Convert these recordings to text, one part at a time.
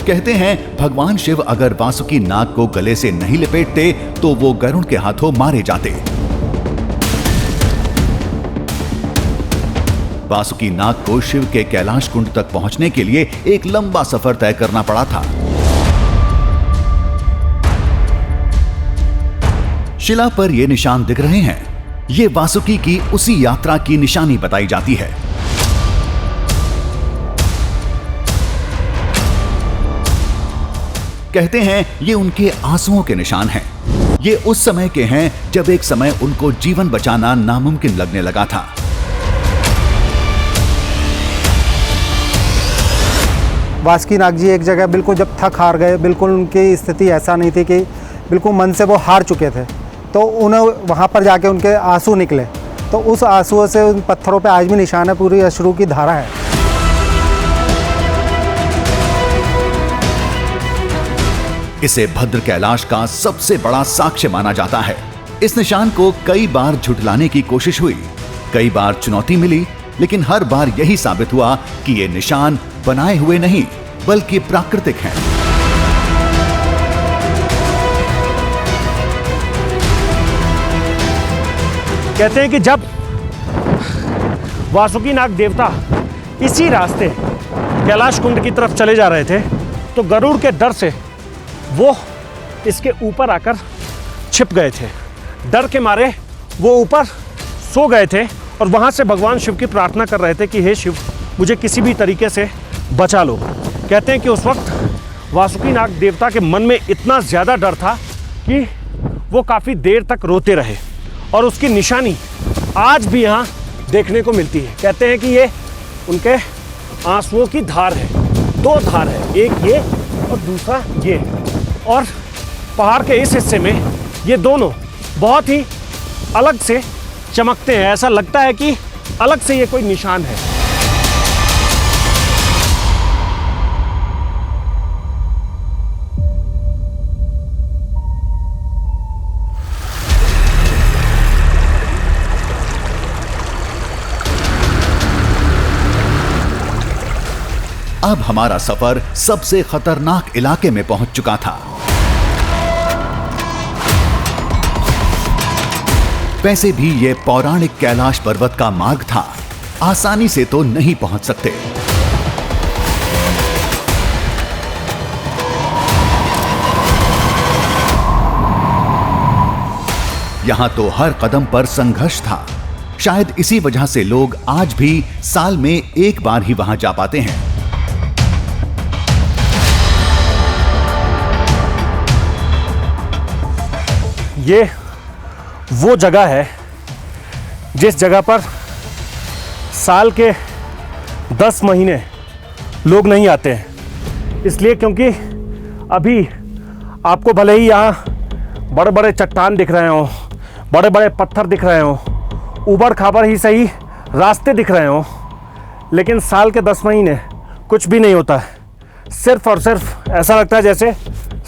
कहते हैं भगवान शिव अगर वासुकी नाग को गले से नहीं लपेटते तो वो गरुड़ के हाथों मारे जाते। वासुकी नाग को शिव के कैलाश कुंड तक पहुंचने के लिए एक लंबा सफर तय करना पड़ा था। शिला पर ये निशान दिख रहे हैं, ये वासुकी की उसी यात्रा की निशानी बताई जाती है। कहते हैं ये उनके आंसुओं के निशान हैं। ये उस समय के हैं जब एक समय उनको जीवन बचाना नामुमकिन लगने लगा था। वासुकी नाग जी एक जगह बिल्कुल जब थक हार गए, बिल्कुल उनकी स्थिति ऐसा नहीं थी कि बिल्कुल मन से वो हार चुके थे, तो उन्हें वहाँ पर जाके उनके आंसू निकले, तो उस आंसुओं से उन पत्थरों पे आज भी निशान है, पूरी अश्रु की धारा है। इसे भद्र कैलाश का सबसे बड़ा साक्ष्य माना जाता है। इस निशान को कई बार झुठलाने की कोशिश हुई, कई बार चुनौती मिली, लेकिन हर बार यही साबित हुआ कि ये निशान बनाए हुए नहीं बल्कि प्राकृतिक हैं। कहते हैं कि जब वासुकी नाग देवता इसी रास्ते कैलाश कुंड की तरफ चले जा रहे थे तो गरुड़ के डर से वो इसके ऊपर आकर छिप गए थे। डर के मारे वो ऊपर सो गए थे और वहाँ से भगवान शिव की प्रार्थना कर रहे थे कि हे शिव, मुझे किसी भी तरीके से बचा लो। कहते हैं कि उस वक्त वासुकी नाग देवता के मन में इतना ज़्यादा डर था कि वो काफ़ी देर तक रोते रहे और उसकी निशानी आज भी यहाँ देखने को मिलती है। कहते हैं कि ये उनके आंसुओं की धार है, दो धार है, एक ये और दूसरा ये। और पहाड़ के इस हिस्से में ये दोनों बहुत ही अलग से चमकते हैं, ऐसा लगता है कि अलग से ये कोई निशान है। अब हमारा सफर सबसे खतरनाक इलाके में पहुंच चुका था। वैसे भी यह पौराणिक कैलाश पर्वत का मार्ग था, आसानी से तो नहीं पहुंच सकते। यहां तो हर कदम पर संघर्ष था। शायद इसी वजह से लोग आज भी साल में एक बार ही वहां जा पाते हैं। ये वो जगह है जिस जगह पर साल के 10 महीने लोग नहीं आते हैं, इसलिए क्योंकि अभी आपको भले ही यहाँ बड़े बड़े चट्टान दिख रहे हों, बड़े बड़े पत्थर दिख रहे हों, ऊबड़ खाबड़ ही सही रास्ते दिख रहे हों, लेकिन साल के 10 महीने कुछ भी नहीं होता है। सिर्फ और सिर्फ ऐसा लगता है जैसे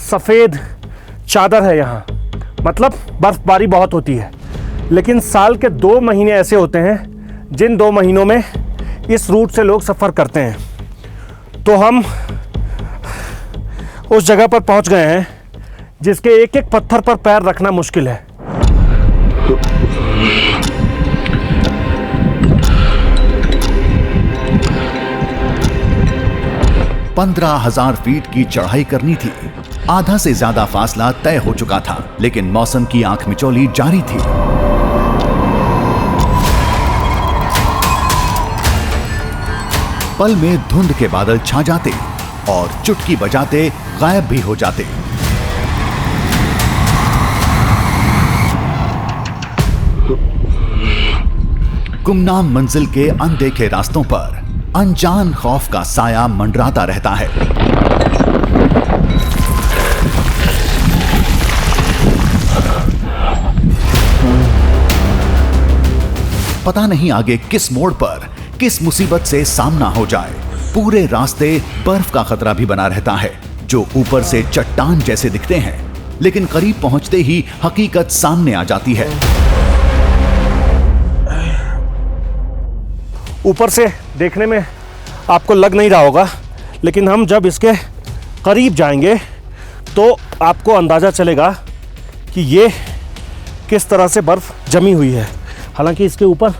सफ़ेद चादर है यहाँ, मतलब बर्फबारी बहुत होती है। लेकिन साल के 2 महीने ऐसे होते हैं जिन 2 महीनों में इस रूट से लोग सफ़र करते हैं। तो हम उस जगह पर पहुंच गए हैं जिसके एक एक पत्थर पर पैर रखना मुश्किल है। पंद्रह 15,000 फीट की चढ़ाई करनी थी। आधा से ज्यादा फासला तय हो चुका था, लेकिन मौसम की आंख मिचौली जारी थी। पल में धुंध के बादल छा जाते और चुटकी बजाते गायब भी हो जाते। गुमनाम मंजिल के अनदेखे रास्तों पर अनजान खौफ का साया मंडराता रहता है। पता नहीं आगे किस मोड़ पर किस मुसीबत से सामना हो जाए। पूरे रास्ते बर्फ का खतरा भी बना रहता है, जो ऊपर से चट्टान जैसे दिखते हैं, लेकिन करीब पहुंचते ही हकीकत सामने आ जाती है। ऊपर से देखने में आपको लग नहीं रहा होगा, लेकिन हम जब इसके करीब जाएंगे तो आपको अंदाज़ा चलेगा कि ये किस तरह से बर्फ़ जमी हुई है। हालांकि इसके ऊपर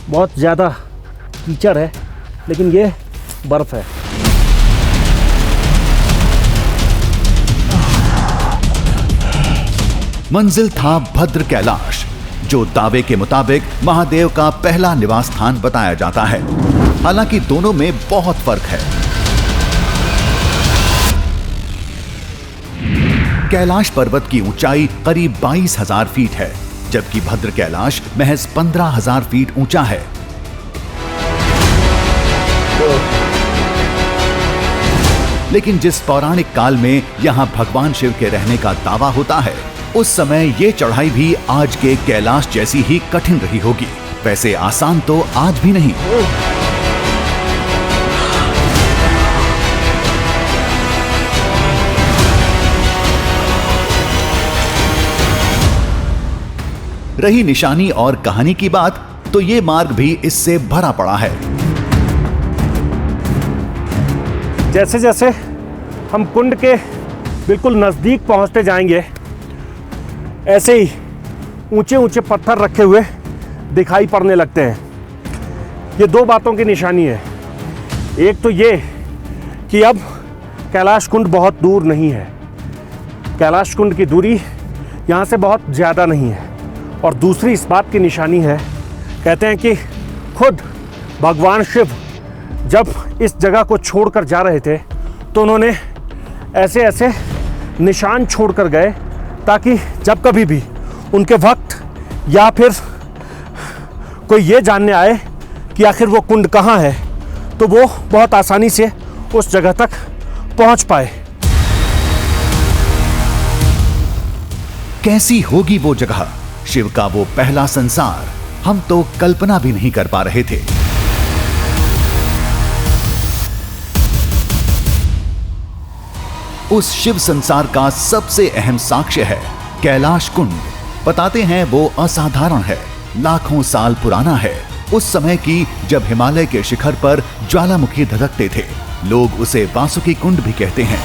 बहुत ज़्यादा कीचड़ है, लेकिन ये बर्फ़ है। मंजिल था भद्र कैलाश, जो दावे के मुताबिक महादेव का पहला निवास स्थान बताया जाता है। हालांकि दोनों में बहुत फर्क है। कैलाश पर्वत की ऊंचाई करीब 22,000 फीट है, जबकि भद्र कैलाश महज 15,000 फीट ऊंचा है। लेकिन जिस पौराणिक काल में यहां भगवान शिव के रहने का दावा होता है, उस समय ये चढ़ाई भी आज के कैलाश जैसी ही कठिन रही होगी। वैसे आसान तो आज भी नहीं। रही निशानी और कहानी की बात, तो ये मार्ग भी इससे भरा पड़ा है। जैसे जैसे हम कुंड के बिल्कुल नज़दीक पहुंचते जाएंगे, ऐसे ही ऊंचे ऊंचे पत्थर रखे हुए दिखाई पड़ने लगते हैं। ये दो बातों की निशानी है। एक तो ये कि अब कैलाश कुंड बहुत दूर नहीं है, कैलाश कुंड की दूरी यहाँ से बहुत ज़्यादा नहीं है। और दूसरी इस बात की निशानी है, कहते हैं कि खुद भगवान शिव जब इस जगह को छोड़कर जा रहे थे तो उन्होंने ऐसे ऐसे निशान छोड़कर गए, ताकि जब कभी भी उनके भक्त या फिर कोई ये जानने आए कि आखिर वो कुंड कहाँ है, तो वो बहुत आसानी से उस जगह तक पहुँच पाए। कैसी होगी वो जगह, शिव का वो पहला संसार, हम तो कल्पना भी नहीं कर पा रहे थे। उस शिव संसार का सबसे अहम साक्ष्य है कैलाश कुंड। बताते हैं वो असाधारण है, लाखों साल पुराना है, उस समय की जब हिमालय के शिखर पर ज्वालामुखी धधकते थे। लोग उसे वासुकी कुंड भी कहते हैं।